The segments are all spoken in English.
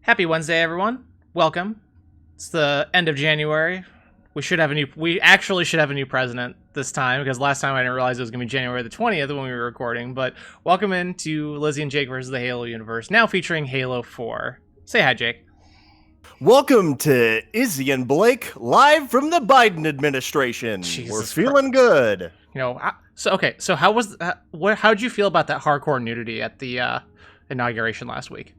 Happy Wednesday, everyone. Welcome. It's the end of January. We actually should have a new president this time, because last time I didn't realize it was going to be January the 20th when we were recording. But welcome into Lizzie and Jake versus the Halo universe, now featuring Halo 4. Say hi, Jake. Welcome to Izzy and Blake, live from the Biden administration. We're feeling good. You know, so how'd you feel about that hardcore nudity at the inauguration last week?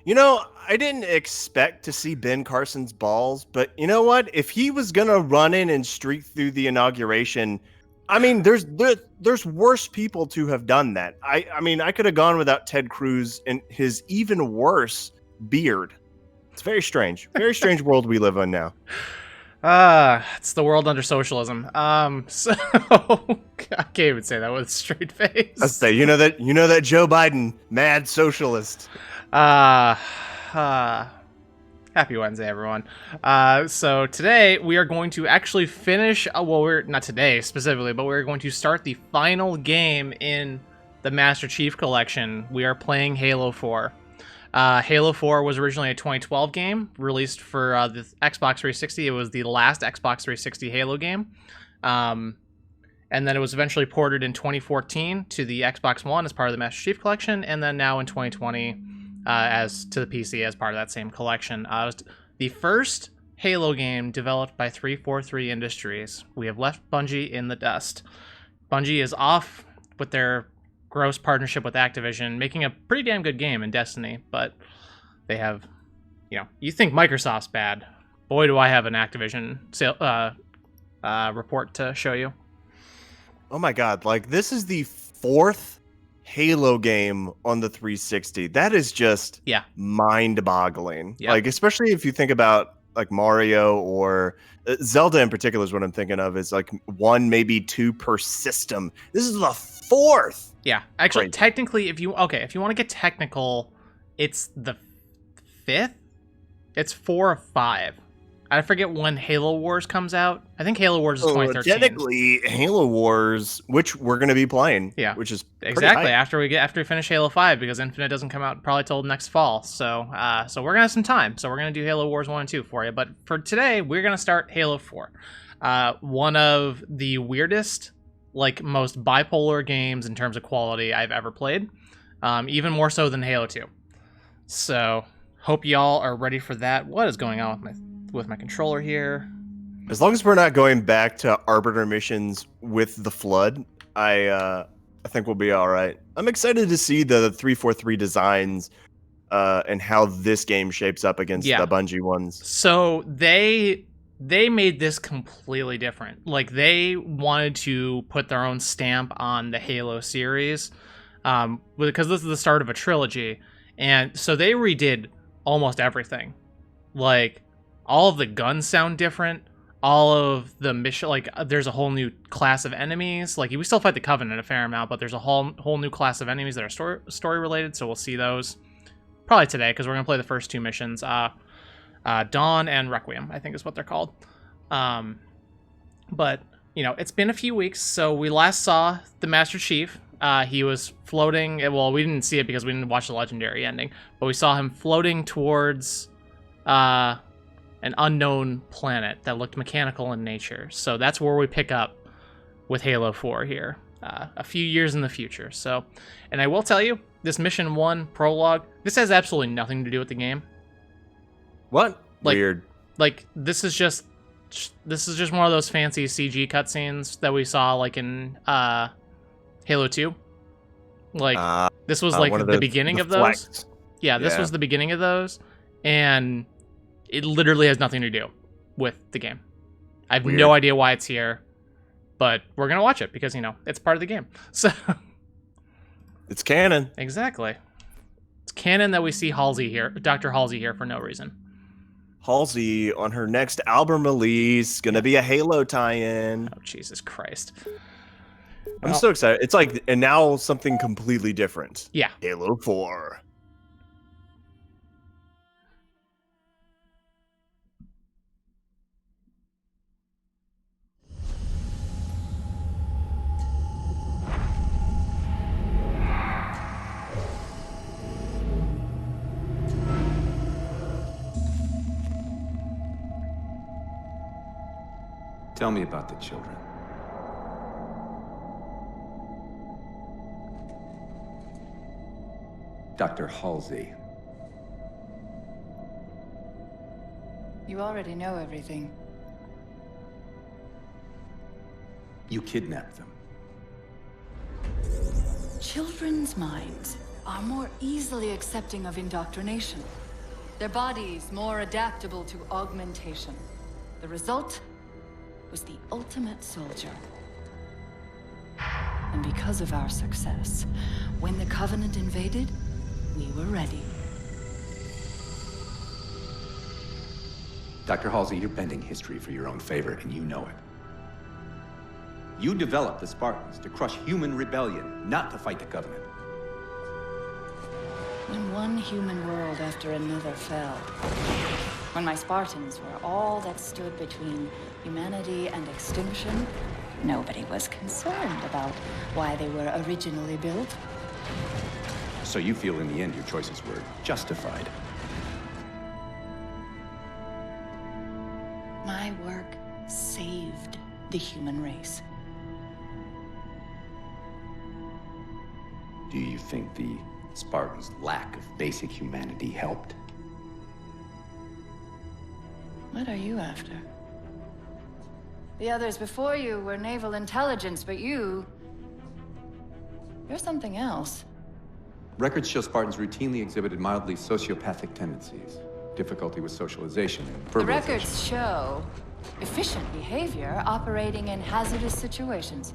You know, I didn't expect to see Ben Carson's balls, but you know what? If he was gonna run in and streak through the inauguration, I mean, there's worse people to have done that. I mean, I could have gone without Ted Cruz and his even worse beard. It's very strange. Very strange world we live in now. It's the world under socialism. So I can't even say that with a straight face. Let's say, you know that Joe Biden, mad socialist. Happy Wednesday, everyone. So today we are going to actually finish, we're not today specifically, but we're going to start the final game in the Master Chief Collection. We are playing Halo 4. Halo 4 was originally a 2012 game, released for the Xbox 360. It was the last Xbox 360 Halo game. And then it was eventually ported in 2014 to the Xbox One as part of the Master Chief Collection, and then now in 2020 as to the PC as part of that same collection. It was the first Halo game developed by 343 Industries. We have left Bungie in the dust. Bungie is off with their gross partnership with Activision, making a pretty damn good game in Destiny, but they have, you think Microsoft's bad. Boy, do I have an Activision report to show you. Oh my god, like, this is the fourth Halo game on the 360. That is just mind-boggling. Yeah. Like, especially if you think about like Mario or Zelda in particular is what I'm thinking of, is like one, maybe two per system. This is the fourth. Yeah, actually, technically, if you want to get technical, it's the fifth. It's 4 or 5. I forget when Halo Wars comes out. I think Halo Wars is 2013. Technically, Halo Wars, which we're going to be playing. Yeah, which is exactly after we finish Halo 5, because Infinite doesn't come out probably till next fall. So we're gonna have some time. So we're gonna do Halo Wars 1 and 2 for you. But for today, we're gonna start Halo 4. One of the weirdest, like, most bipolar games in terms of quality I've ever played. Even more so than Halo 2. So hope y'all are ready for that. What is going on with my controller here? As long as we're not going back to Arbiter missions with the Flood, I think we'll be all right. I'm excited to see the 343 designs and how this game shapes up against the Bungie ones. So they made this completely different. Like, they wanted to put their own stamp on the Halo series, because this is the start of a trilogy, and so they redid almost everything. Like, all of the guns sound different. All of the mission, like, there's a whole new class of enemies. Like, we still fight the Covenant a fair amount, but there's a whole new class of enemies that are story related. So we'll see those probably today, because we're gonna play the first 2 missions. Dawn and Requiem, I think is what they're called. But it's been a few weeks. So we last saw the Master Chief. He was floating. Well, we didn't see it because we didn't watch the legendary ending, but we saw him floating towards an unknown planet that looked mechanical in nature. So that's where we pick up with Halo 4 here, a few years in the future. So, and I will tell you, this Mission 1 prologue, this has absolutely nothing to do with the game. What? Like, weird. Like, this is just one of those fancy CG cutscenes that we saw, like, in Halo 2. Like, this was like the beginning of those. Yeah, this was the beginning of those, and it literally has nothing to do with the game. I have no idea why it's here, but we're gonna watch it because it's part of the game. So it's canon. Exactly, it's canon that we see Halsey here, Dr. Halsey here, for no reason. Halsey on her next album release, gonna be a Halo tie-in. Oh, Jesus Christ. I'm so excited. It's like, and now something completely different. Yeah. Halo 4. Tell me about the children. Dr. Halsey. You already know everything. You kidnapped them. Children's minds are more easily accepting of indoctrination. Their bodies more adaptable to augmentation. The result was the ultimate soldier. And because of our success, when the Covenant invaded, we were ready. Dr. Halsey, you're bending history for your own favor, and you know it. You developed the Spartans to crush human rebellion, not to fight the Covenant. When one human world after another fell, when my Spartans were all that stood between humanity and extinction, nobody was concerned about why they were originally built. So you feel in the end your choices were justified. My work saved the human race. Do you think the Spartans' lack of basic humanity helped? What are you after? The others before you were naval intelligence, but you're something else. Records show Spartans routinely exhibited mildly sociopathic tendencies, difficulty with socialization, and The verbalization. records show efficient behavior operating in hazardous situations.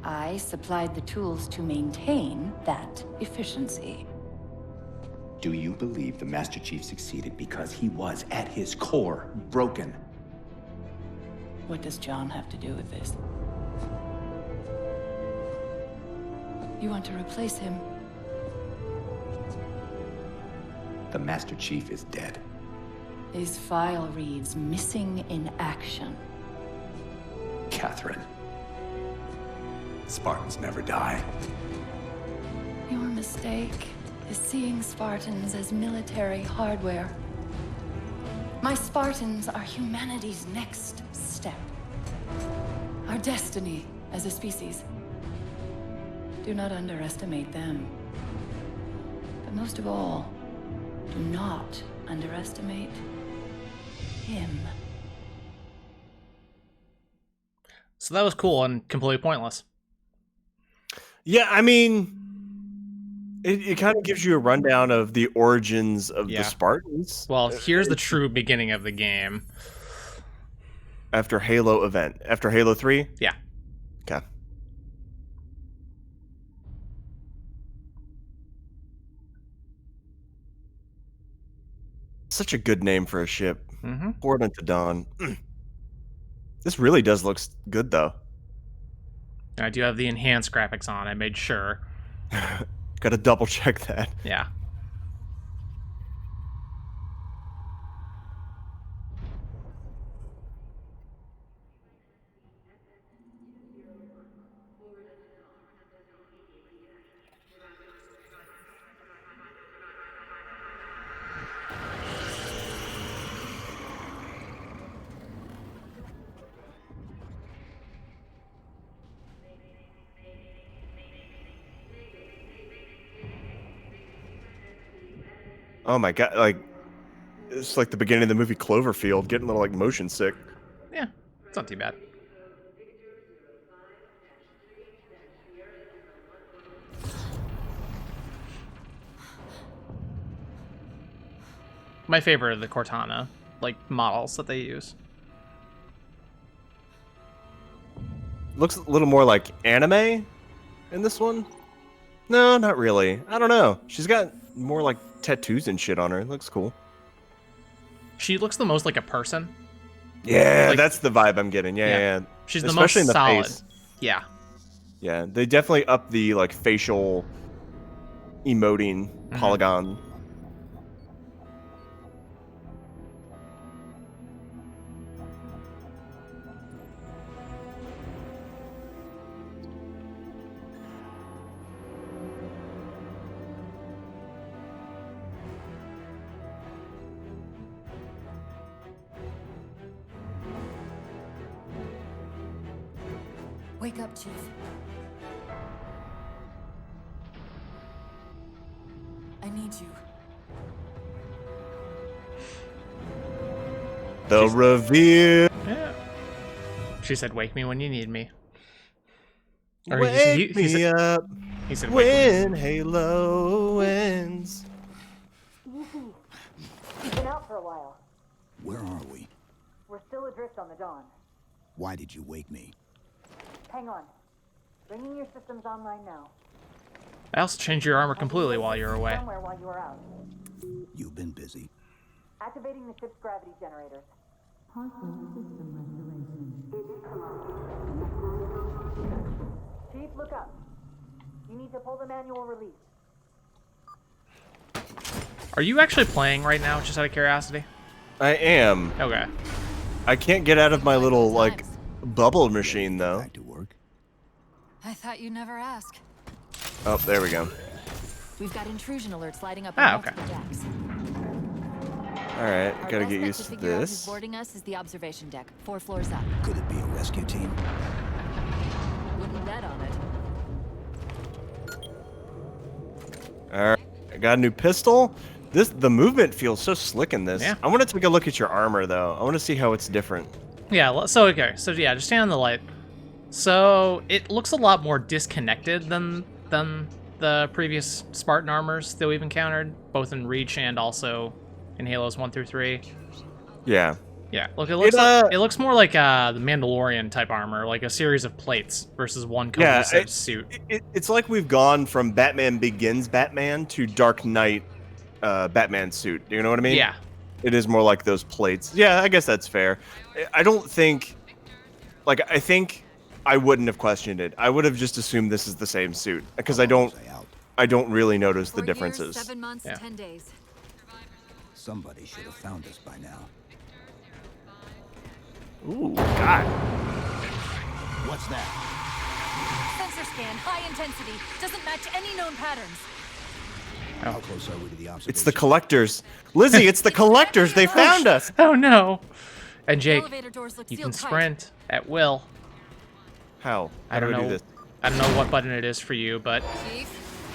I supplied the tools to maintain that efficiency. Do you believe the Master Chief succeeded because he was, at his core, broken? What does John have to do with this? You want to replace him? The Master Chief is dead. His file reads missing in action. Catherine. Spartans never die. Your mistake is seeing Spartans as military hardware. My Spartans are humanity's next step. Our destiny as a species. Do not underestimate them. But most of all, do not underestimate him. So that was cool and completely pointless. Yeah, I mean, it kind of gives you a rundown of the origins of the Spartans. Well, here's the true beginning of the game. After Halo event. After Halo 3? Yeah. Okay. Such a good name for a ship. Mm-hmm. Poured into Dawn. This really does look good, though. I do have the enhanced graphics on. I made sure. Gotta double check that. Yeah. Oh my god, like, it's like the beginning of the movie Cloverfield, getting a little, like, motion sick. Yeah. It's not too bad. My favorite are the Cortana, like, models that they use. Looks a little more like anime in this one. No, not really. I don't know. She's got more, like, tattoos and shit on her. It looks cool. She looks the most like a person. Yeah, Like- that's the vibe I'm getting. Yeah. Yeah. She's the Especially most in the solid. face. Yeah. Yeah, they definitely up the, like, facial emoting polygon. Wake up, Chief. I need you. The reveal. Yeah. She said, "Wake me when you need me." Or Wake he me said, up he said, "Wake me." when Halo ends. You've been out for a while. Where are we? We're still adrift on the Dawn. Why did you wake me? Hang on. Bringing your systems online now. I also changed your armor completely while you were away. Somewhere while you were out. You've been busy. Activating the ship's gravity generators. Chief, look up. You need to pull the manual release. Are you actually playing right now, just out of curiosity? I am. Okay. I can't get out of my little, like, bubble machine, though. Back to work. I thought you'd never ask. Oh, there we go. We've got intrusion alerts lighting up Ah, on okay. multiple decks. Alright, Our gotta best get bet used to to figure out who's this. boarding us is the observation deck, 4 floors up. Could it be a rescue team? Wouldn't bet on it. Alright, I got a new pistol. The movement feels so slick in this. Yeah. I want to take a look at your armor, though. I want to see how it's different. Yeah, so okay. So yeah, just stand on the light. So it looks a lot more disconnected than the previous Spartan armors that we've encountered, both in Reach and also in Halos 1 through 3. Yeah. Yeah, look, it looks more like the Mandalorian type armor, like a series of plates versus one cohesive suit. It's like we've gone from Batman Begins Batman to Dark Knight Batman suit. Do you know what I mean? Yeah. It is more like those plates. Yeah, I guess that's fair. I don't think... Like, I think I wouldn't have questioned it. I would have just assumed this is the same suit. Because I don't really notice the 4 years, differences. 7 months, Yeah. 10 days. Somebody should have found us by now. Ooh, God. What's that? Sensor scan, high intensity. Doesn't match any known patterns. How close are we to the observation? It's the collectors. Lizzie, it's the collectors. They found us. Oh no! And Jake, Elevator doors look you sealed can tight. sprint at will. How? I How don't do I know. do this? I don't know what button it is for you, but Chief,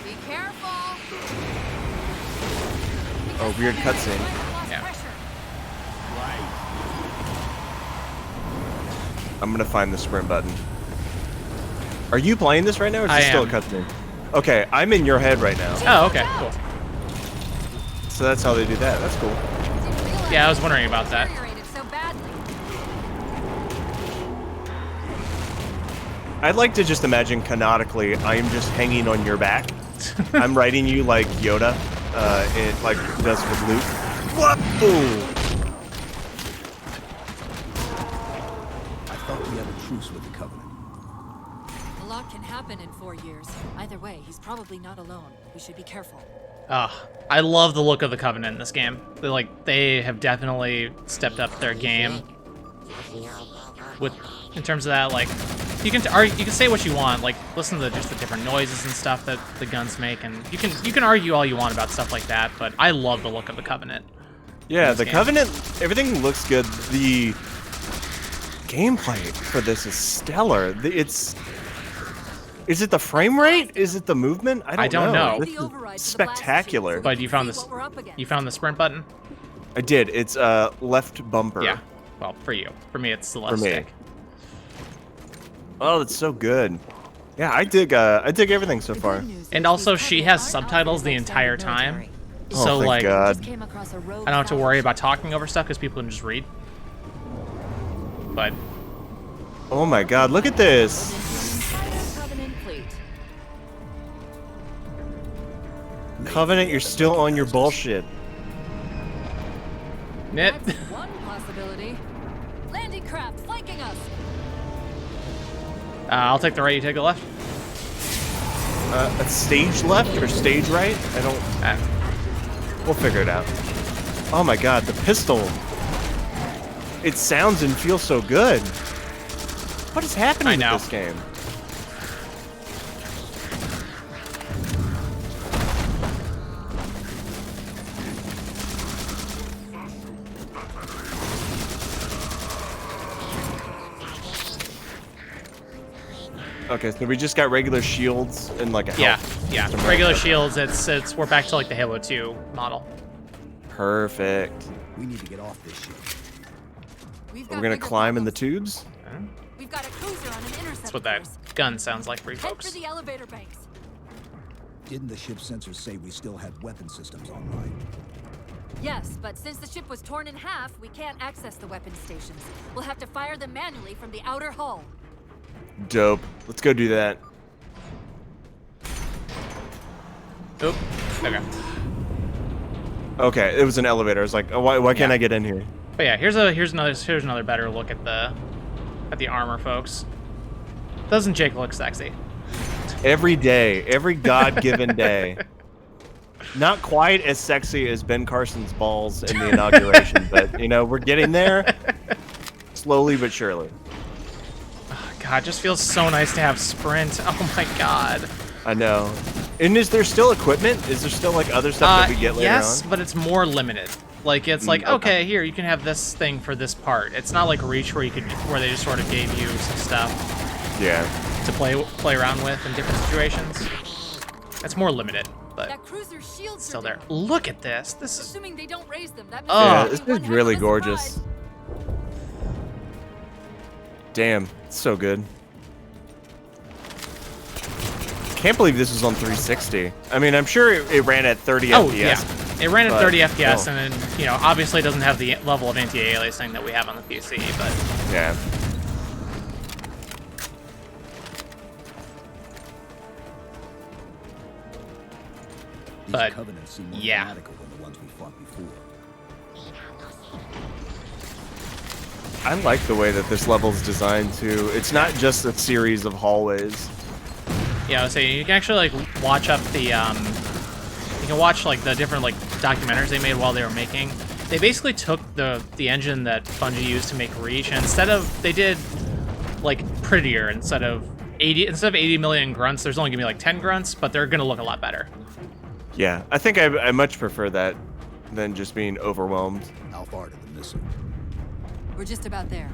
be careful. Oh, weird cutscene. Yeah. I'm gonna find the sprint button. Are you playing this right now, or is I this still a am. cutscene? Okay, I'm in your head right now. Oh, okay, cool. So that's how they do that. That's cool. Yeah, I was wondering about that. So badly. I'd like to just imagine canonically, I am just hanging on your back. I'm riding you like Yoda, like does with Luke. What? Ooh. I thought we had a truce with the Covenant. A lot can happen in 4 years. Either way, he's probably not alone. We should be careful. I love the look of the Covenant in this game. They have definitely stepped up their game. In terms of that, like, you can say what you want, like, listen to just the different noises and stuff that the guns make, and you can argue all you want about stuff like that, but I love the look of the Covenant. Yeah, This the game. Covenant, everything looks good. The gameplay for this is stellar. Is it the frame rate? Is it the movement? I don't know. This is spectacular. But you found See what we're up against. you found the sprint button? I did. It's left bumper. Yeah. Well, for you. For me, it's the left For me. stick. Oh, it's so good. Yeah, I dig everything so far. And also, she has subtitles the entire time. Oh, So, thank like, God. Just came across a rogue I don't have to file. worry about talking over stuff because people can just read. But Oh my God, look at this. Covenant fleet. Covenant, you're still on your bullshit. Nit. That's one possibility. Landing craft flanking us. I'll take the right, you take the left. A stage left or stage right? I don't. We'll figure it out. Oh my God, the pistol. It sounds and feels so good. What is happening I know. with this game? Okay, so we just got regular shields and like a health. Yeah. system, right? Regular Okay. shields. It's we're back to like the Halo 2 model. Perfect. We need to get off this ship. We're gonna climb in the tubes. We've got a cruiser on an intercept That's what that course. gun sounds like for you Head for folks. the elevator banks. Didn't the ship sensors say we still had weapon systems online? Yes, but since the ship was torn in half, we can't access the weapon stations. We'll have to fire them manually from the outer hull. Dope. Let's go do that. Oop. Okay. Okay, it was an elevator. I was like, oh, why can't Yeah. I get in here? But yeah, here's another better look at the armor, folks. Doesn't Jake look sexy? Every day, every God-given day. Not quite as sexy as Ben Carson's balls in the inauguration, but you know we're getting there, slowly but surely. God, it just feels so nice to have sprint. Oh my God. I know. And is there still equipment? Is there still like other stuff that we get later yes, on? but it's more limited. Like it's like okay, here you can have this thing for this part. It's not like Reach where where they just sort of gave you some stuff Yeah. to play around with in different situations. It's more limited, but That cruiser's shields still are there. down. Look at this. This is Assuming they don't raise them, that Oh. Yeah, means this it'll be one is heck really of a gorgeous. surprise. Damn, it's so good. Can't believe this was on 360. I mean, I'm sure it ran at 30 oh FPS. yeah, it ran at but 30 FPS, still. and then obviously it doesn't have the level of anti-aliasing that we have on the PC, but Yeah. These But, covenants seem more yeah. fanatical than the ones we fought before. I like the way that this level's designed too. It's not just a series of hallways. yeah, so you can actually like watch up the you can watch like the different like documentaries they made while they were making. They basically took the engine that Bungie used to make Reach, and they did like prettier instead of 80 million grunts. There's only gonna be like 10 grunts, but they're gonna look a lot better. Yeah, I think I much prefer that than just being overwhelmed. How far to the missile? We're just about there.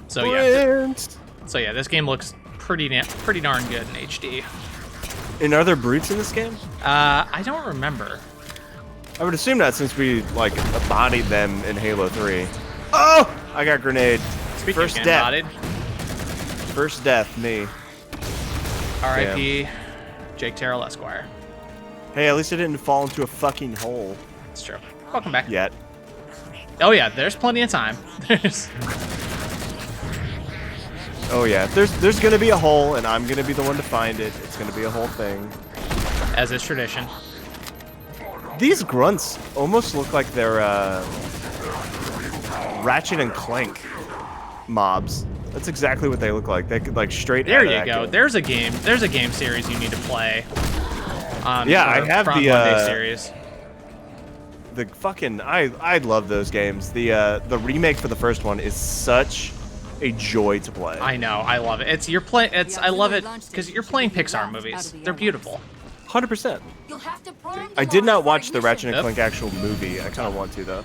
So yeah, Brilliant. so yeah, this game looks pretty darn good in HD. And are there brutes in this game? I don't remember. I would assume not, since we like bodied them in Halo 3. Oh! I got grenade. Speaking First of death. bodied, First death, me. R.I.P. Jake Terrell Esquire. Hey, at least I didn't fall into a fucking hole It's true. Welcome back. yet. Oh yeah, there's plenty of time. There's Oh yeah, there's gonna be a hole, and I'm gonna be the one to find it. It's gonna be a whole thing. as is tradition. These grunts almost look like they're Ratchet and Clank mobs. That's exactly what they look like. They could like straight. There out of you that go. game. There's a game series you need to play. Yeah, I have from the, Monday series. The fucking I love those games. The remake for the first one is such a joy to play. I know, I love it. I love it because you're playing Pixar movies. They're beautiful. 100%. You'll have to prime I did not watch the mission. Ratchet and Yep. Clank actual movie. I kind of want to though.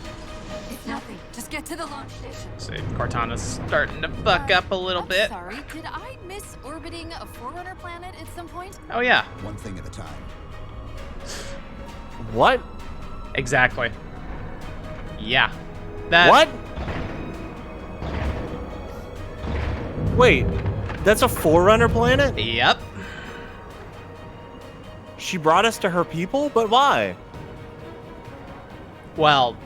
It's nothing. Just get to the launch station. See, Cortana's starting to fuck up a little I'm bit. Sorry, did I miss orbiting a Forerunner planet at some point? Oh yeah, One thing at a time. What? exactly. Yeah. That. What? Wait, that's a Forerunner planet? Yep. She brought us to her people, but why? Well,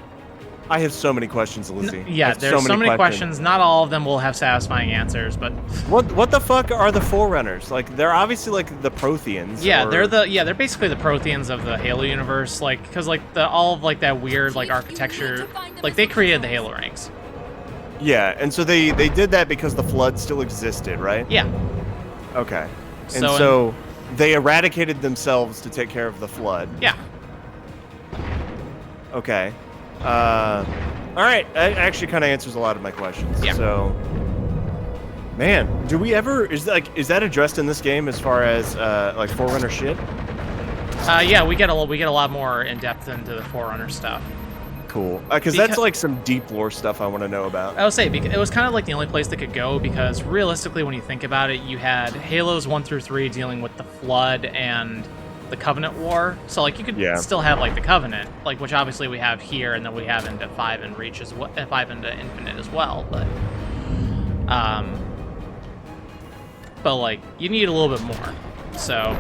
I have so many questions, Lizzie. I yeah. have There's so many questions. Not all of them will have satisfying answers, but What the fuck are the Forerunners? Like, they're obviously like the Protheans. yeah, or- they're basically the Protheans of the Halo universe. Like, because like all of like that weird like Chief, you architecture, need to find them like as they soon as created the possible. Halo rings. Yeah, and so they did that because the Flood still existed, right? Yeah. Okay. And So so they eradicated themselves to take care of the Flood. Yeah. Okay. All right. That actually kind of answers a lot of my questions. Yeah. So, man, do we ever is that addressed in this game as far as like Forerunner shit? Yeah, we get a lot more in depth into the Forerunner stuff. cool. Because that's like some deep lore stuff I want to know about. I would say because it was kind of like the only place that could go, because realistically, when you think about it, you had Halos 1 through 3 dealing with the Flood and the Covenant War. So like you could still have like the Covenant, like which obviously we have here, and then we have into 5 and Reach as well, 5 into Infinite as well. But like you need a little bit more. So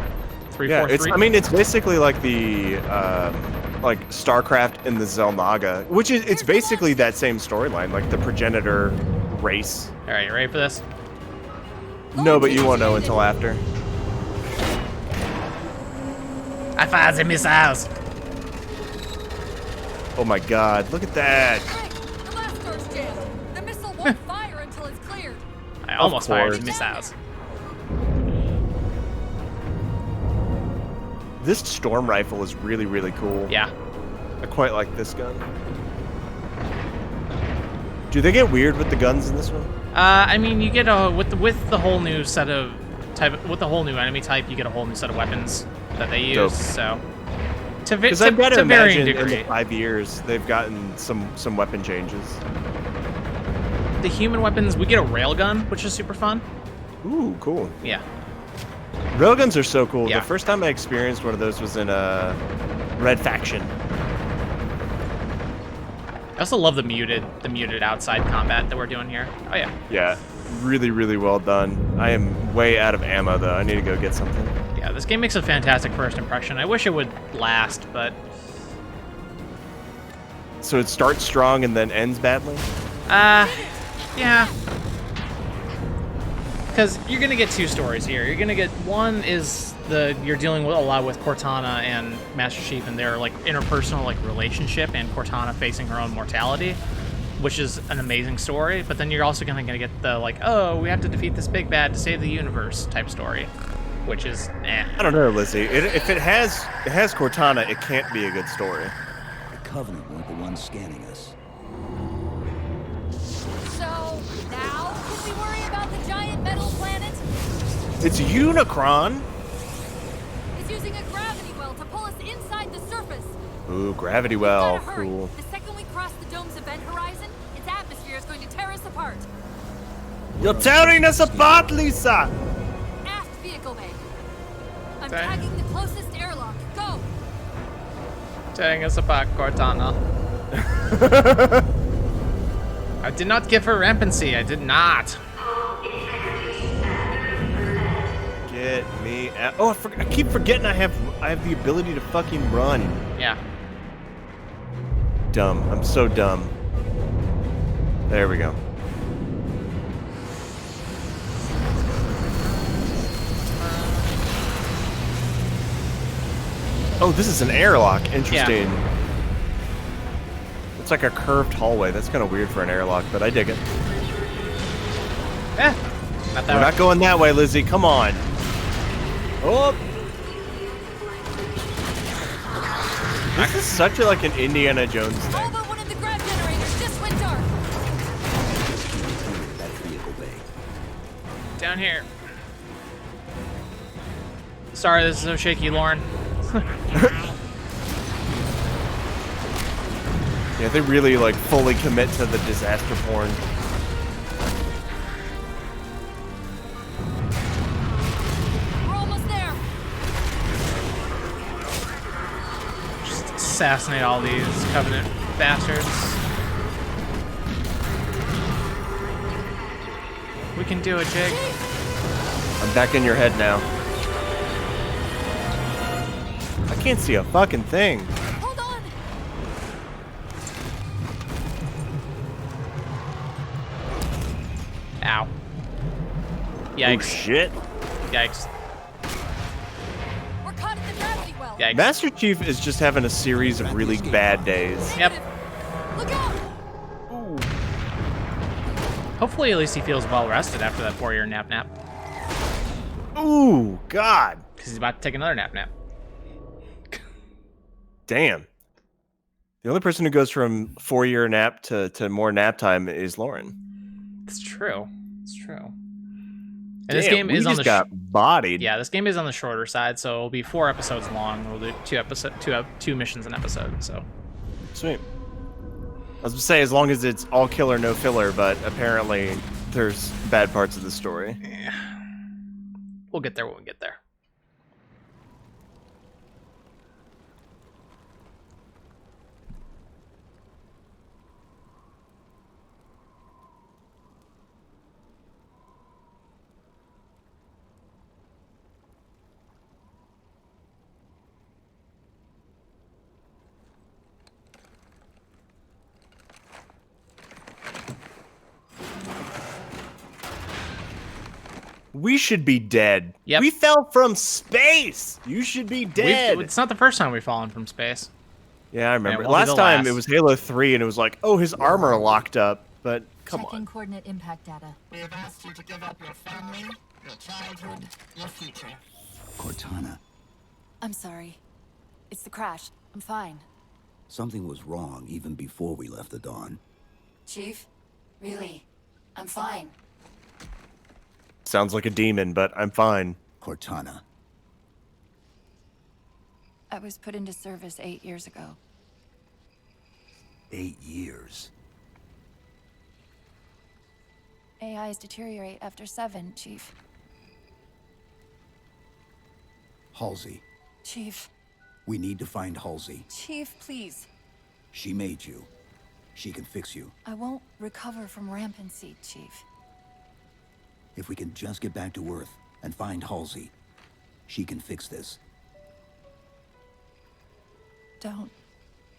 343. I mean, it's basically like the like StarCraft and the Xel'Naga, which is it's basically that same storyline, like the progenitor race. All right, you ready for this? No, but you won't know until after. I fired the missiles. Oh my God! Look at that. Rick, the blast door's jammed. The missile won't fire until it's cleared. I almost fired course. the missiles. This storm rifle is really, really cool. Yeah. I quite like this gun. Do they get weird with the guns in this one? I mean, you get with the whole new set of with the whole new enemy type, you get a whole new set of weapons that they use. Dope. So Because I've got to varying imagine in degree. the 5 years they've gotten some weapon changes. The human weapons, we get a railgun, which is super fun. Ooh, cool. Yeah. Railguns are so cool. Yeah. The first time I experienced one of those was in Red Faction. I also love the muted outside combat that we're doing here. Oh yeah. Yeah, really, really well done. I am way out of ammo though. I need to go get something. Yeah, this game makes a fantastic first impression. I wish it would last, but So it starts strong and then ends badly? yeah. Because you're gonna get two stories here. You're gonna get one is you're dealing with a lot with Cortana and Master Chief and their like interpersonal like relationship, and Cortana facing her own mortality, which is an amazing story. But then you're also gonna get the like, oh, we have to defeat this big bad to save the universe type story, which is I don't know, Lizzie. If it has Cortana, it can't be a good story. The Covenant weren't the ones scanning us. So now can we worry about the giant metal planet? It's Unicron. It's using a gravity well to pull us inside the surface. Ooh, gravity We well, gotta hurry. cool. The second we cross the dome's event horizon, its atmosphere is going to tear us apart. You're tearing us apart, Lisa. Aft vehicle bay. I'm Okay. tagging the closest airlock. Go. tearing us apart, Cortana. I did not give her rampancy. I did not. Get me out. Oh, I keep forgetting I have the ability to fucking run. Yeah. Dumb. I'm so dumb. There we go. Oh, this is an airlock. Interesting. It's like a curved hallway. That's kind of weird for an airlock, but I dig it. Eh. Not that We're way. not going that way, Lizzie. Come on. Oh. This is such like an Indiana Jones All thing. but one of the grav generators just went dark. That vehicle bay. Down here. Sorry, this is so shaky, Lauren. Yeah, they really like fully commit to the disaster porn. We're almost there. Just assassinate all these Covenant bastards. We can do it, Jake. I'm back in your head now. I can't see a fucking thing. Hold on. Ow. Oh Yikes. shit. Yikes. We're caught in the gravity well. Yikes. Master Chief is just having a series of really bad days. Yep. Look out. Hopefully, at least he feels well rested after that 4-year nap. Ooh, God. Because he's about to take another nap. Damn. The only person who goes from 4-year nap to more nap time is Lauren. It's true. It's true. And Damn, this game we is on just the got bodied. yeah. This game is on the shorter side, so it'll be 4 episodes long. We'll do 2 missions an episode. So Sweet. was gonna say, as long as it's all killer, no filler, but apparently there's bad parts of the story. We'll get there when we get there. We should be dead. Yep. We fell from space. You should be dead. It's not the first time we've fallen from space. Yeah, I remember. it won't be Last the time last. it was Halo 3, and it was like, oh, his armor locked up. But come Checking on. coordinate impact data. We have asked you to give up your family, your childhood, your future. Cortana, I'm sorry. It's the crash. I'm fine. something was wrong even before we left the Dawn. Chief, really, I'm fine. Sounds like a demon, but I'm fine. Cortana, I was put into service 8 years ago. 8 years. AIs deteriorate after 7, Chief. Halsey, Chief, we need to find Halsey. Chief, please. She made you. She can fix you. I won't recover from rampancy, Chief. If we can just get back to Earth and find Halsey, she can fix this. Don't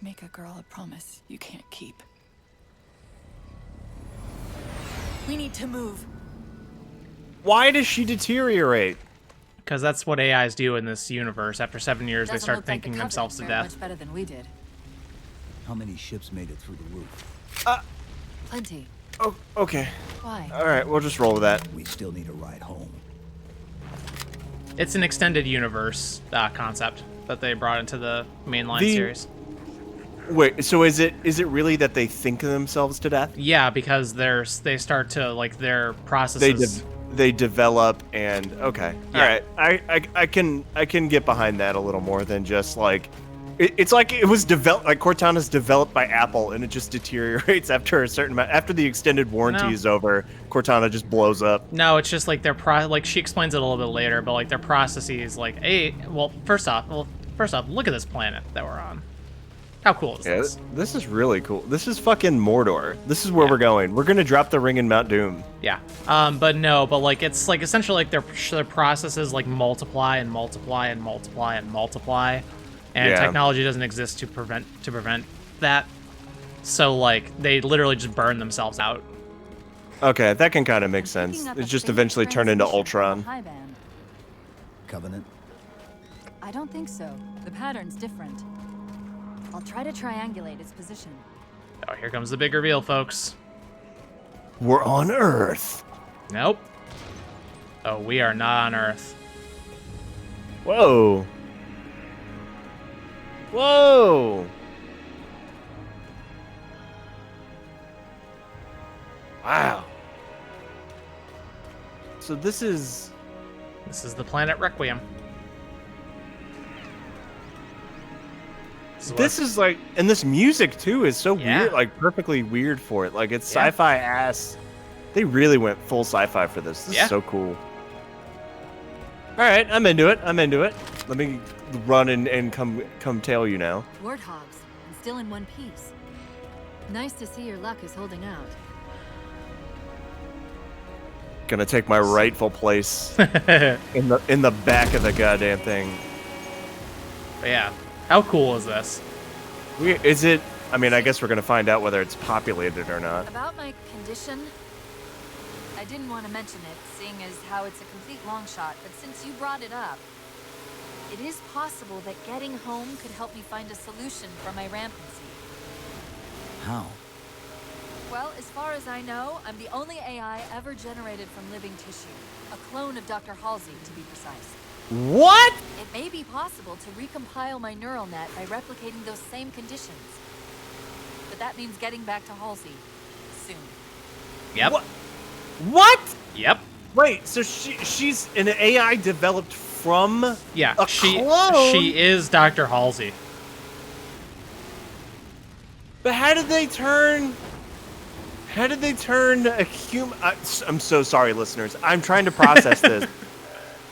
make a girl a promise you can't keep. We need to move. Why does she deteriorate? Because that's what AIs do in this universe. After 7 years, they Doesn't start look like the thinking themselves to Covenant fared death. much better than we did. How many ships made it through the roof? Plenty. Oh, okay. Why? All right, we'll just roll with that. We still need a ride home. It's an extended universe concept that they brought into the mainline series. Wait, so is it really that they think themselves to death? Yeah, because they start to, like, their processes. They develop and okay. Yeah. All right. I can get behind that a little more than just like it's like it was developed like Cortana's developed by Apple and it just deteriorates after a certain amount after the extended warranty No. is over. Cortana just blows up. No, it's just like their like she explains it a little bit later, but like their processes, like, hey, well, first off, look at this planet that we're on. How cool is Yeah, this? this is really cool. This is fucking Mordor. This is where we're going. We're gonna drop the ring in Mount Doom. Yeah. But like it's like essentially like their processes like multiply and multiply and multiply and multiply, and Yeah. technology doesn't exist to prevent that. So like they literally just burn themselves out. Okay, that can kind of make I'm sense. picking up It's a just faint eventually turn into transmission from Ultron. the high band. Covenant? I don't think so. The pattern's different. I'll try to triangulate its position. Oh, here comes the big reveal, folks. We're on Earth. Nope. Oh, we are not on Earth. Whoa. Whoa. Wow. So this is This is the planet Requiem. this is like, and this music too is so Yeah. weird, like perfectly weird for it. Like it's Yeah. sci-fi ass. They really went full sci-fi for this. This Yeah. is so cool. All right, I'm into it. I'm into it. Let me run and come tail you now. Warthogs, and still in one piece. Nice to see your luck is holding out. Gonna take my rightful place in the back of the goddamn thing. But yeah. How cool is this? Is it? I mean, I guess we're gonna find out whether it's populated or not. About my condition, I didn't want to mention it, seeing as how it's a complete long shot, but since you brought it up, it is possible that getting home could help me find a solution for my rampancy. How? Well, as far as I know, I'm the only AI ever generated from living tissue. A clone of Dr. Halsey, to be precise. What? It may be possible to recompile my neural net by replicating those same conditions. But that means getting back to Halsey soon. Yep. What? Yep. Wait, so she's an AI developed from Yeah. a she clone? she is Dr. Halsey. But how did they turn? How did they turn a human? I'm so sorry, listeners. I'm trying to process this.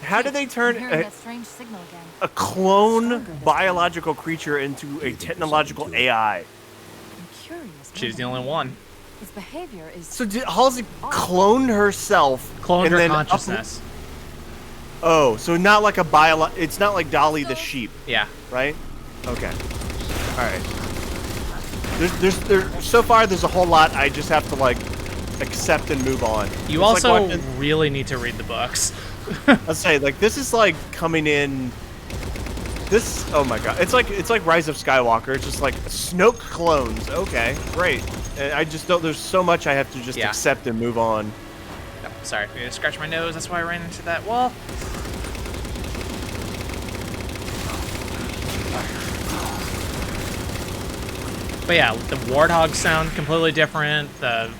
How did they turn I'm hearing that strange signal again. a clone Stronger this biological creature into a technological AI? I'm curious. She's the why. only one. His behavior is. So did Halsey clone herself? Cloned and her then consciousness. Oh, so not like a it's not like Dolly the sheep, Yeah. right? Okay. All right. There's so far there's a whole lot I just have to like accept and move on. You It's like also watching- really need to read the books. Let's say like this is like coming in. This oh my god, it's like Rise of Skywalker. It's just like Snoke clones. Okay, great. And I just don't. There's so much I have to just Yeah. accept and move on. No, sorry, I scratched my nose. That's why I ran into that wall. But yeah, the warthogs sound completely different. The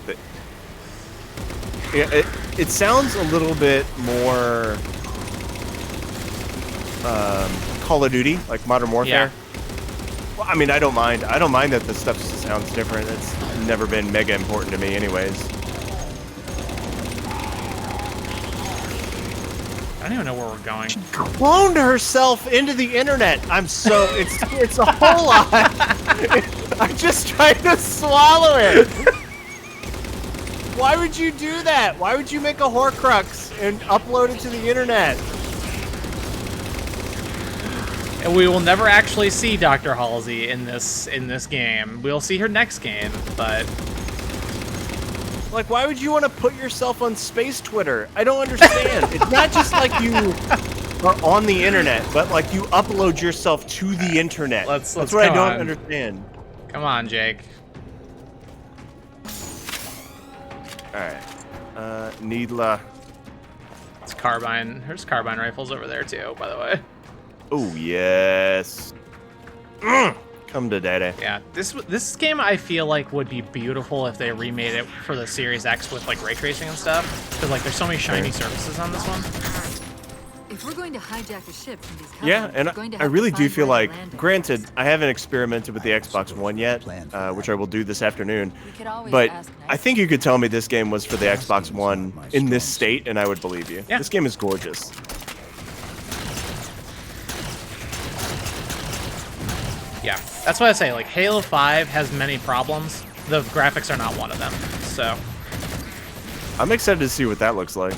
Yeah, it sounds a little bit more Call of Duty, like Modern Warfare. Well, I mean, I don't mind. I don't mind that the stuff sounds different. It's never been mega important to me, anyways. I don't even know where we're going. Cloned herself into the internet. I'm so it's a whole lot. I'm just trying to swallow it. Why would you do that? Why would you make a Horcrux and upload it to the internet? And we will never actually see Dr. Halsey in this game. We'll see her next game, but Like, why would you want to put yourself on space Twitter? I don't understand. It's not just like you are on the internet, but like you upload yourself to the internet. Let's That's what I come don't on. understand. come on, Jake. All right, Needla. It's carbine. There's carbine rifles over there too, by the way. Oh yes. Come to daddy. Yeah, this game I feel like would be beautiful if they remade it for the Series X with like ray tracing and stuff. Because like there's so many shiny surfaces on this one. If we're going to hijack a ship from these Yeah, covenants, and we're going to I have to really do find feel where like, the land is. granted, I haven't experimented with the Xbox One yet, which I will do this afternoon. We could always But ask I next. think you could tell me this game was for the Xbox One in this state, and I would believe you. Yeah. This game is gorgeous. Yeah, that's why I say like Halo 5 has many problems. The graphics are not one of them. So, I'm excited to see what that looks like.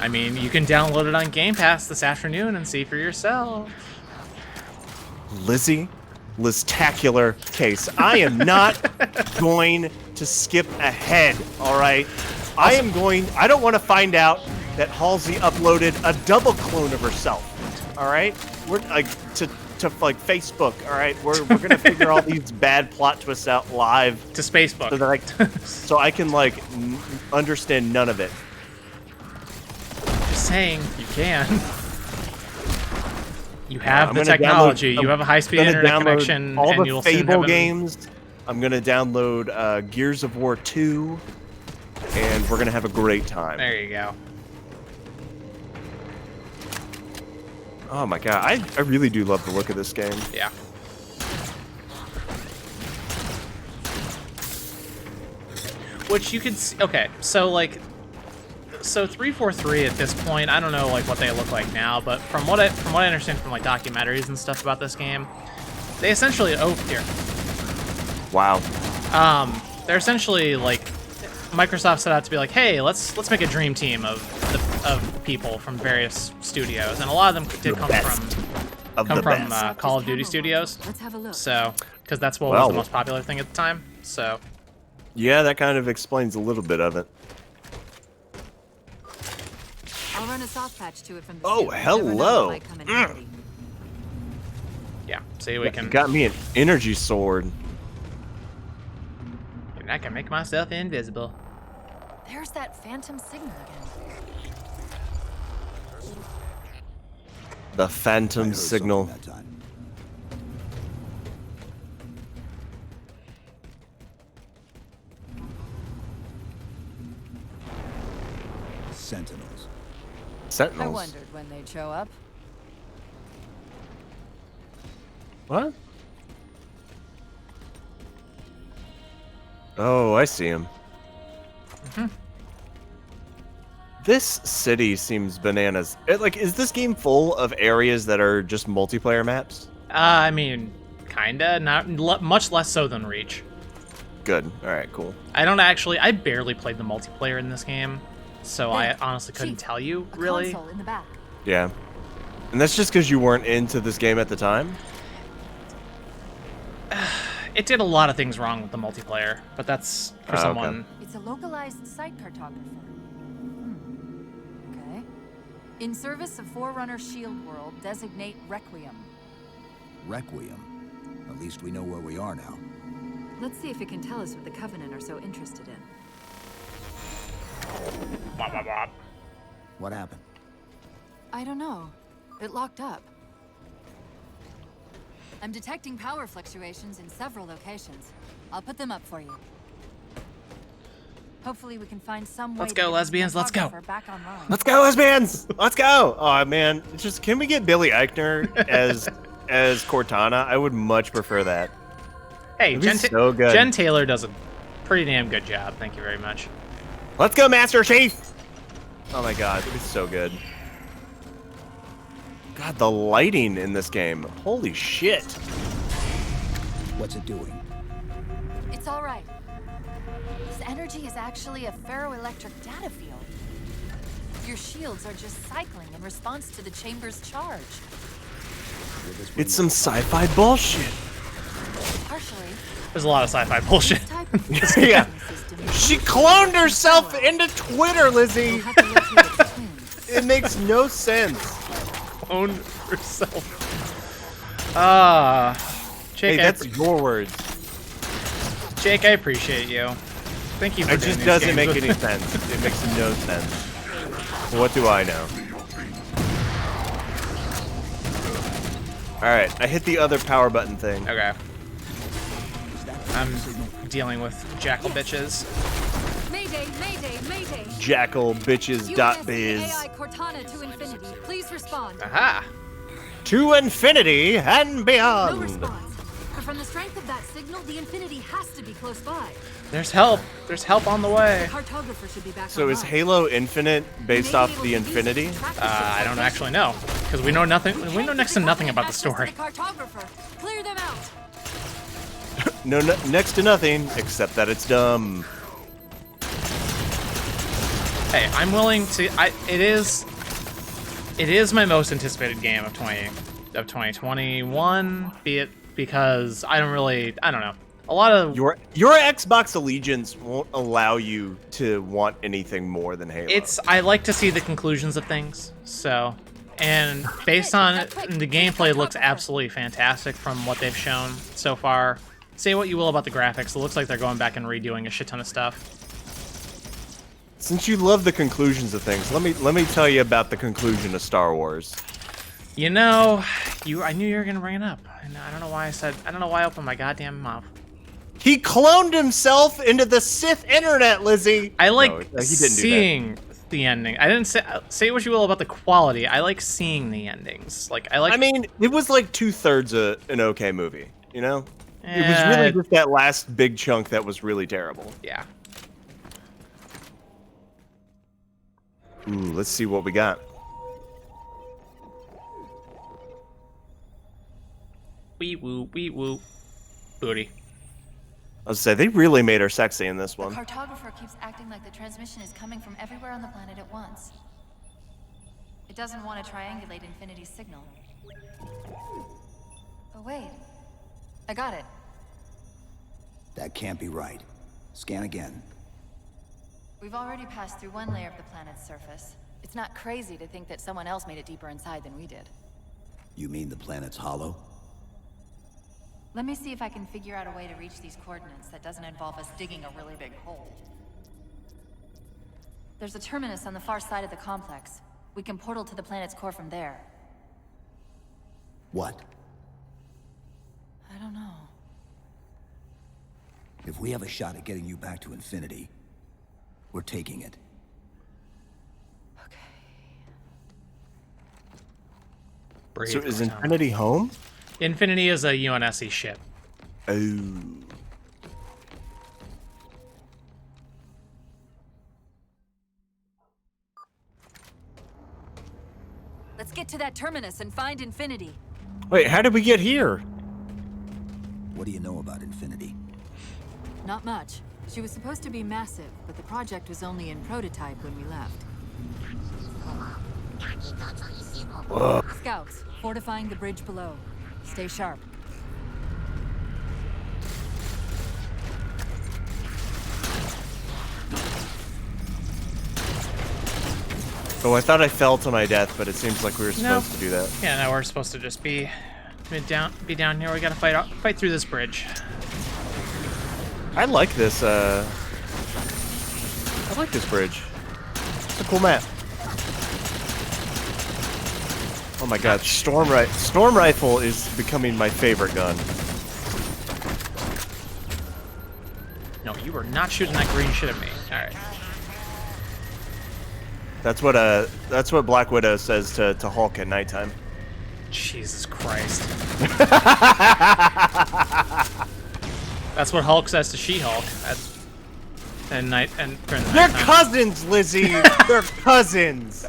I mean, you can download it on Game Pass this afternoon and see for yourself. Listacular case. I am not going to skip ahead, all right? I don't want to find out that Halsey uploaded a double clone of herself, all right? We're like, to like Facebook, all right? We're going to figure all these bad plot twists out live To Spacebook. so that so I can, like, understand none of it. Just saying, you can. You have I'm the gonna technology. download- You have a high-speed I'm gonna internet download connection, all and the you'll soon Fable have it. games. I'm gonna download Gears of War 2, and we're gonna have a great time. There you go. Oh my god, I really do love the look of this game. Yeah. Which you could see, okay, so like, so 343 at this point, I don't know like what they look like now, but from what I understand from like documentaries and stuff about this game, they essentially here. Wow. They're essentially like Microsoft set out to be like, hey, let's make a dream team of people from various studios, and a lot of them did come from Call of Duty studios. Let's have a look. So, because that's what was the most popular thing at the time. So, Yeah, that kind of explains a little bit of it. I'll run a soft patch to it from the Oh, ship. You never know what hello. might come in handy. yeah. See, we can. Got me an energy sword. And I can make myself invisible. There's that phantom signal again. The I phantom heard signal. something that time. Sentinels. I Sentinels. wondered when they'd show up. What? Oh, I see him. This city seems bananas. Is this game full of areas that are just multiplayer maps? I mean, kinda. Much less so than Reach. Good. All right, cool. I barely played the multiplayer in this game, so I Hey, honestly couldn't Chief, tell you, A really. console in the back. Yeah. And that's just because you weren't into this game at the time? It did a lot of things wrong with the multiplayer, but that's for Okay. someone. It's a localized site cartographer. Okay. In service of Forerunner Shield World, designate Requiem. Requiem. At least we know where we are now. Let's see if it can tell us what the Covenant are so interested in. Blah, blah, blah. What happened? I don't know. It locked up. I'm detecting power fluctuations in several locations. I'll put them up for you. Hopefully we can find some way Let's to go, get this lesbians, let's go. photographer back online. Let's go, lesbians! Let's go! Oh man, can we get Billy Eichner as Cortana? I would much prefer that. Hey, That'd be so good. Jen Taylor does a pretty damn good job. Thank you very much. Let's go, Master Chief! Oh my god, it'd be so good. God, the lighting in this game. Holy shit. What's it doing? It's all right. This energy is actually a ferroelectric data field. Your shields are just cycling in response to the chamber's charge. Will this bring It's some sci-fi bullshit. Partially. There's a lot of sci-fi bullshit. This type of Yeah. system She cloned herself into Twitter, We'll Lizzie! have to locate its twins. It makes no sense. Own herself. Ah, Hey, Jake, that's your words. Jake, I appreciate you. Thank you for It doing just these doesn't games make with any me. sense. It makes no sense. What do I know? Alright, I hit the other power button thing. Okay. I'm dealing with jackal bitches. Mayday, mayday, mayday. Jackal bitches dot biz. AI Cortana to infinity. Please respond. Aha! To infinity and No beyond. response. But from the strength of that signal, the infinity has to be close by. There's help. There's help on the The way. cartographer should be back So is online. Halo Infinite based Maybe off it'll the be used to infinity? track the I don't ship's actually know because we know nothing. We know next to nothing about the story. The cartographer. Clear them out. No, next to nothing, except that it's dumb. Hey, I'm willing to. It is my most anticipated game of 2021. Be it because I don't know. A lot of Your Xbox allegiance won't allow you to want anything more than Halo. I like to see the conclusions of things. So, and based on it, the gameplay looks absolutely fantastic from what they've shown so far. Say what you will about the graphics, it looks like they're going back and redoing a shit ton of stuff. Since you love the conclusions of things, let me tell you about the conclusion of Star Wars. You know, I knew you were gonna bring it up. And I don't know why I opened my goddamn mouth. He cloned himself into the Sith internet, Lizzie. I like No, he didn't do that. seeing the ending. I didn't say what you will about the quality. I like seeing the endings. I mean, it was like 2/3 an okay movie, you know? It was Eh, really just that last big chunk that was really terrible. yeah. Ooh, let's see what we got. Wee woo, booty. I was say they really made her sexy in this The one. cartographer keeps acting like the transmission is coming from everywhere on the planet at once. It doesn't want to triangulate Infinity's signal. Oh wait, I got it. That can't be right. Scan again. We've already passed through one layer of the planet's surface. It's not crazy to think that someone else made it deeper inside than we did. You mean the planet's hollow? Let me see if I can figure out a way to reach these coordinates that doesn't involve us digging a really big hole. There's a terminus on the far side of the complex. We can portal to the planet's core from there. What? I don't know. If we have a shot at getting you back to infinity, we're taking it. Okay. Brave So is Cortana. Infinity home? Infinity is a UNSC ship. Oh. Let's get to that terminus and find Infinity. Wait, how did we get here? What do you know about Infinity? Not much. She was supposed to be massive, but the project was only in prototype when we left. Scouts, fortifying the bridge below. Stay sharp. Oh, I thought I fell to my death, but it seems like we were supposed to do that. Yeah, no, we're supposed to just be down here. We gotta fight through this bridge. I like this. I like this bridge. It's a cool map. Oh my god, storm rifle is becoming my favorite gun. No, you were not shooting that green shit at me. All right. That's what Black Widow says to Hulk at nighttime. Jesus Christ. That's what Hulk says to She-Hulk during the They're nighttime. cousins, Lizzie. They're cousins.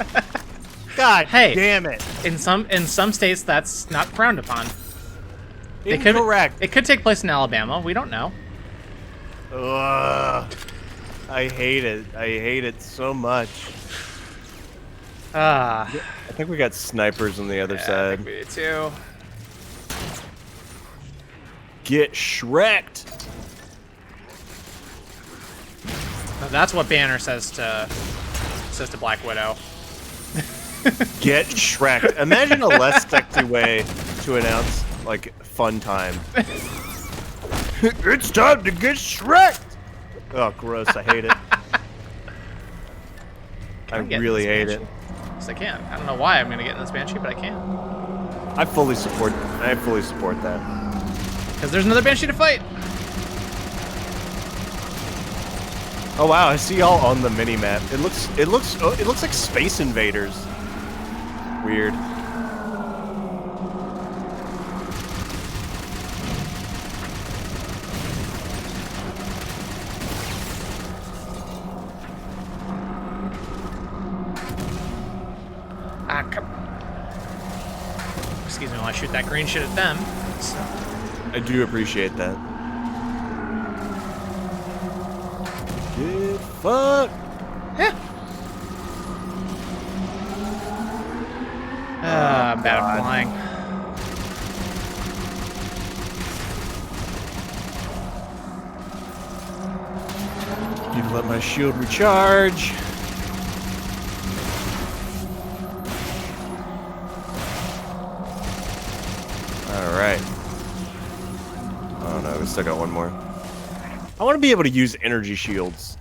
God Hey. damn it. In some states, that's not frowned upon. Incorrect. It could take place in Alabama. We don't know. Ugh. I hate it. I hate it so much. Ah, I think we got snipers on the other I side. think we do too. Get Shrek'd. Now, that's what Banner says to Black Widow. Get Shrek'd. Imagine a less sexy way to announce, like, fun time. It's time to get Shrek'd! Oh, gross. I hate it. I Can get in really this hate Banshee? it. Yes, I can. I don't know why I'm gonna get in this Banshee, but I can. I fully support that. Because there's another Banshee to fight. Oh wow, I see y'all on the mini map. It looks like Space Invaders. Weird. Ah, come. Excuse me while I shoot that green shit at them. So. I do appreciate that. Get fucked. Yeah. I'm bad at flying. Need to let my shield recharge. Alright. Oh no, we still got one more. I want to be able to use energy shields.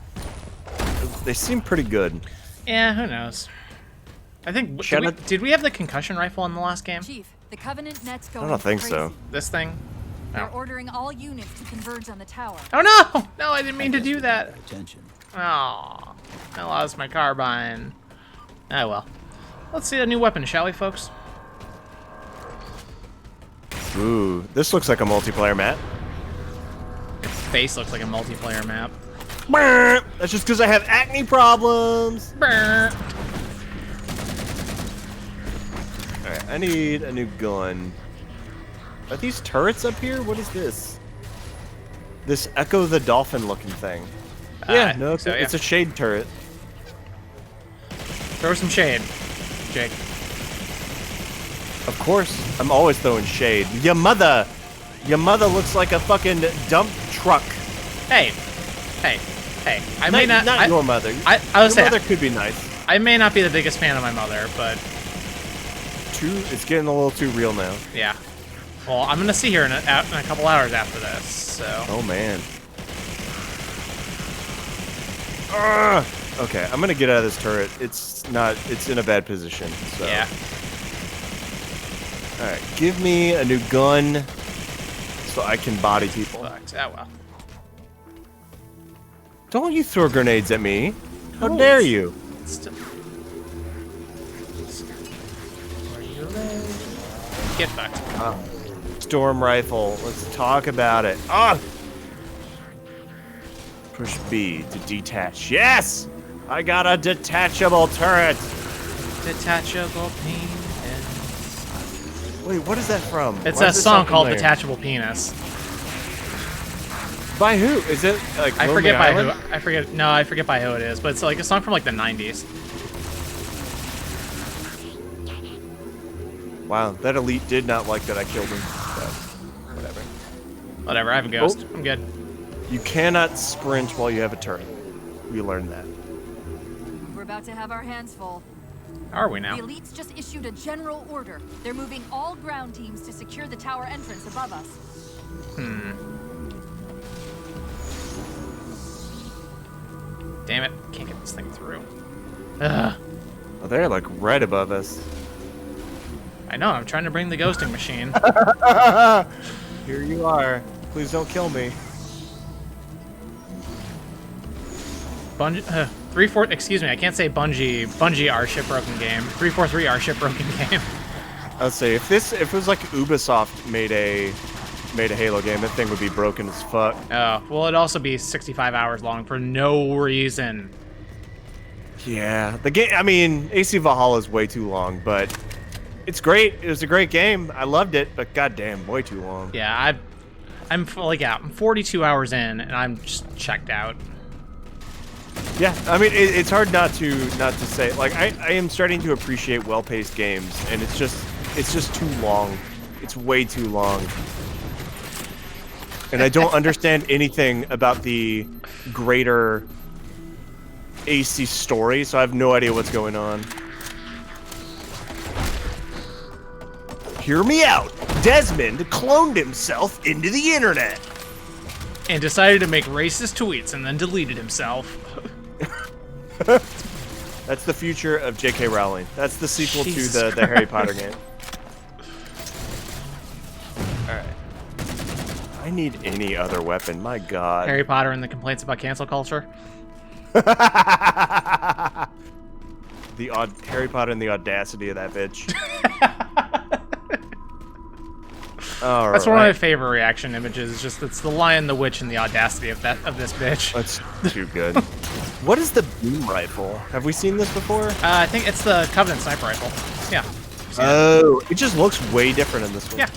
They seem pretty good. Yeah, who knows? I think Shut did we have the concussion rifle in the last game? Chief, the Covenant net's going I don't think crazy. so. This thing? They're No. ordering all units to converge on the tower. Oh no! No, I didn't mean to do that. Attention. Oh, I lost my carbine. Oh well. Let's see a new weapon, shall we, folks? Ooh, this looks like a multiplayer map. Its face looks like a multiplayer map. Brr. That's just because I have acne problems. Brr. Alright, I need a new gun. Are these turrets up here? What is this? This Echo the Dolphin looking thing. Yeah, no, so, it's a shade turret. Throw some shade, Jake. Of course, I'm always throwing shade. Your mother looks like a fucking dump truck. Hey. I may not. Your mother. I would Your say mother could be nice. I may not be the biggest fan of my mother, but It's getting a little too real now. yeah. Well, I'm gonna see her in a couple hours after this, so. Oh man. Ugh. Okay, I'm gonna get out of this turret. It's in a bad position. So. Yeah. All right, give me a new gun so I can body people. Fucked. Oh well. Don't you throw grenades at me? How dare you? Still. Get fucked. Storm rifle. Let's talk about it. Ah! Push B to detach. Yes! I got a detachable turret. Detachable penis. Wait, what is that from? It's Why a does it song sound called familiar? Detachable Penis. By who? Is it like I Lonely forget by Island? who. I forget by who it is, but it's like a song from like the 90s. Wow, that elite did not like that I killed him. But whatever. Whatever, I have a ghost. I'm good. You cannot sprint while you have a turret. We learned that. We're about to have our hands full. How are we now? The elites just issued a general order. They're moving all ground teams to secure the tower entrance above us. Damn it. Can't get this thing through. Ugh. Oh, they're like right above us. I know, I'm trying to bring the ghosting machine. Here you are. Please don't kill me. Bungie, 3-4, excuse me, I can't say Bungie. Bungie our shipbroken game. 343 our shipbroken game. I'll say if it was like Ubisoft made a Halo game, that thing would be broken as fuck. Oh, well, it'd also be 65 hours long for no reason. Yeah, the game. I mean, AC Valhalla is way too long, but it's great. It was a great game. I loved it, but goddamn, way too long. Yeah, I'm 42 hours in, and I'm just checked out. Yeah, I mean, it's hard not to say. Like, I am starting to appreciate well-paced games, and it's just too long. It's way too long. And I don't understand anything about the greater AC story, so I have no idea what's going on. Hear me out. Desmond cloned himself into the internet. And decided to make racist tweets and then deleted himself. That's the future of J.K. Rowling. That's the sequel Jesus to the Harry Potter game. Alright. I need any other weapon, my god. Harry Potter and the complaints about cancel culture. Harry Potter and the audacity of that bitch. All That's one of my right. favorite reaction images. It's the Lion, the Witch, and the audacity of this bitch. That's too good. What is the beam rifle? Have we seen this before? I think it's the Covenant sniper rifle. Yeah. Oh, it just looks way different in this one. Yeah.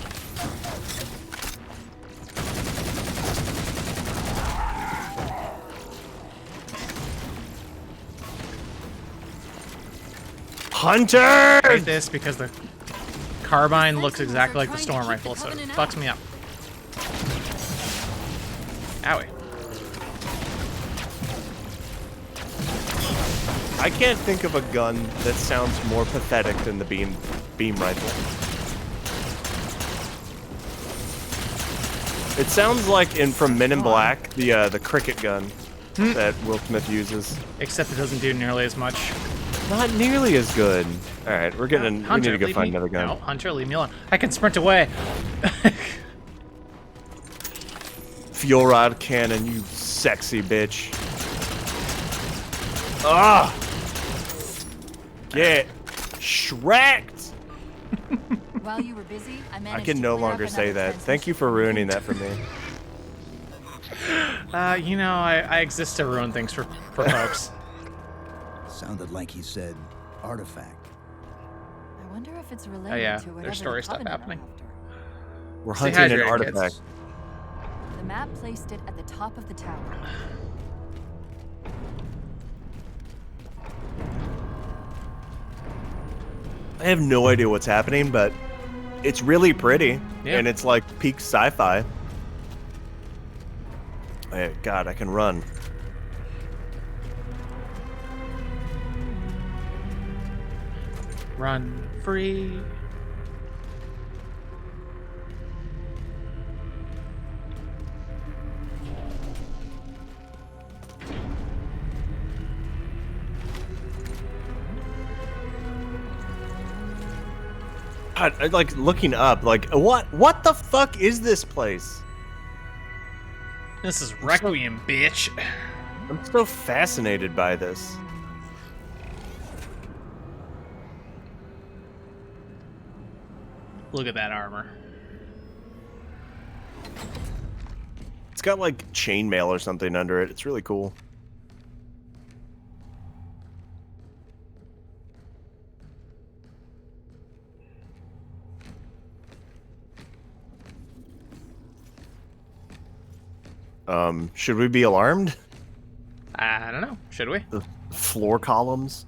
Hunter! I hate this because the carbine looks exactly like the storm rifle, so it fucks me up. Owie. I can't think of a gun that sounds more pathetic than the beam rifle. It sounds like from Men in Black, the cricket gun that Will Smith uses. Except it doesn't do nearly as much. Not nearly as good. All right, we need to go leave find me- another gun. No, Hunter, leave me alone. I can sprint away. Fuel rod cannon, you sexy bitch. Ah! Get Shrek'd! While you were busy, I I managed can to no clear up longer say another that. Thank you transmission for from ruining the that for me. You know, I exist to ruin things for folks. Sounded like he said artifact. I wonder if it's related yeah, to there's whatever story the stuff Covenant are happening. after. We're Stay hunting an hydrated, artifact. kids. The map placed it at the top of the tower. I have no idea what's happening, but it's really pretty. Yeah. And it's like peak sci-fi. Hey, God, I can run. Run free. God, like looking up, like what the fuck is this place? This is Requiem, bitch. I'm so fascinated by this. Look at that armor. It's got like chainmail or something under it. It's really cool. Should we be alarmed? I don't know. Should we? The floor columns.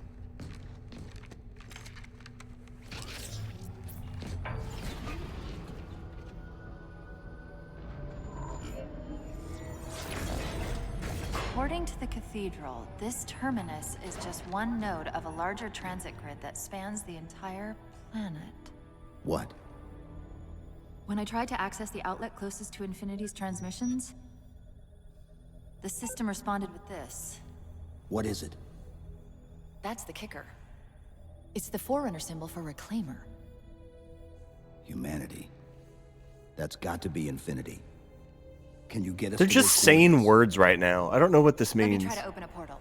According to the cathedral, this terminus is just one node of a larger transit grid that spans the entire planet. What? When I tried to access the outlet closest to Infinity's transmissions, the system responded with this. What is it? That's the kicker. It's the Forerunner symbol for Reclaimer. Humanity. That's got to be Infinity. Can you get us They're to just their saying coordinates? words right now. I don't know what this Let means. me try to open a portal.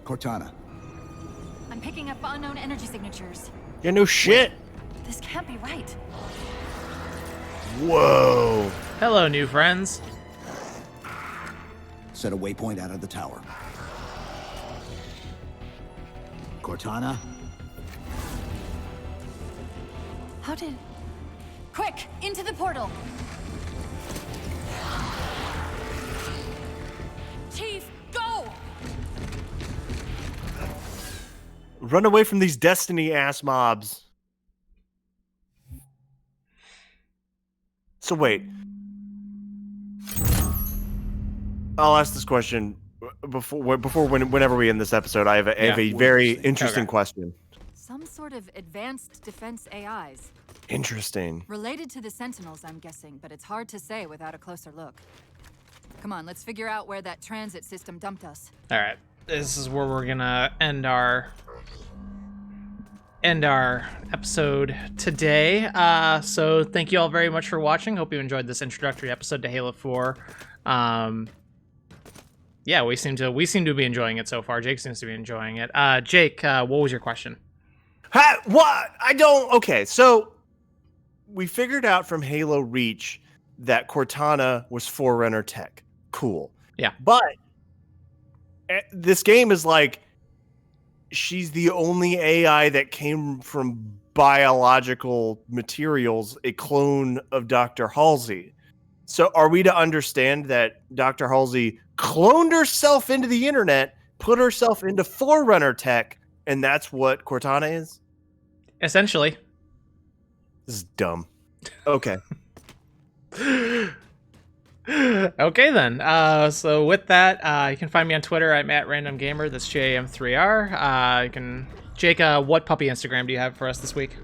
Cortana. I'm picking up unknown energy signatures. Yeah, no shit. This can't be right. Whoa. Hello, new friends. Set a waypoint out of the tower. Cortana? How did... Quick! Into the portal! Chief, go! Run away from these Destiny ass mobs. So wait. I'll ask this question whenever we end this episode. I have a very interesting question. Some sort of advanced defense AIs. Interesting. Related to the Sentinels, I'm guessing, but it's hard to say without a closer look. Come on, let's figure out where that transit system dumped us. All right, this is where we're gonna end our episode today. So thank you all very much for watching. Hope you enjoyed this introductory episode to Halo 4. Yeah, we seem to be enjoying it so far. Jake seems to be enjoying it. Jake, what was your question? What? I don't. Okay, so we figured out from Halo Reach that Cortana was Forerunner tech. Cool. Yeah. But this game is like, she's the only AI that came from biological materials, a clone of Dr. Halsey. So are we to understand that Dr. Halsey cloned herself into the internet, put herself into Forerunner tech, and that's what Cortana is? Essentially. This is dumb. Okay. Okay then. So with that, you can find me on Twitter at MattRandomGamer. That's JM3R. You can Jake. What puppy Instagram do you have for us this week?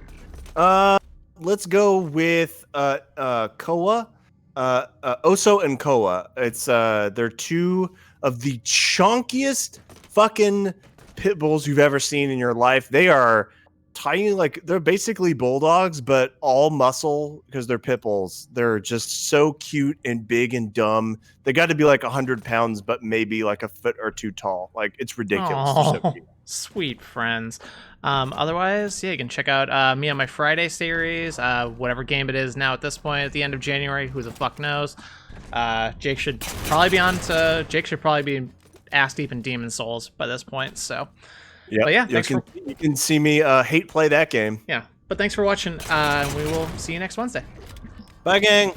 Let's go with Koa. Oso and Koa. It's they're two of the chunkiest fucking pit bulls you've ever seen in your life. They are tiny, like they're basically bulldogs, but all muscle because they're pit bulls. They're just so cute and big and dumb. They got to be like 100 pounds, but maybe like a foot or two tall. Like it's ridiculous. They're so cute. Sweet friends. Otherwise, yeah, you can check out me on my Friday series, whatever game it is now at this point at the end of January. Who the fuck knows? Jake should probably be ass deep in Demon Souls by this point. So. Yeah, yeah. You can see me hate play that game. Yeah, but thanks for watching. We will see you next Wednesday. Bye, gang.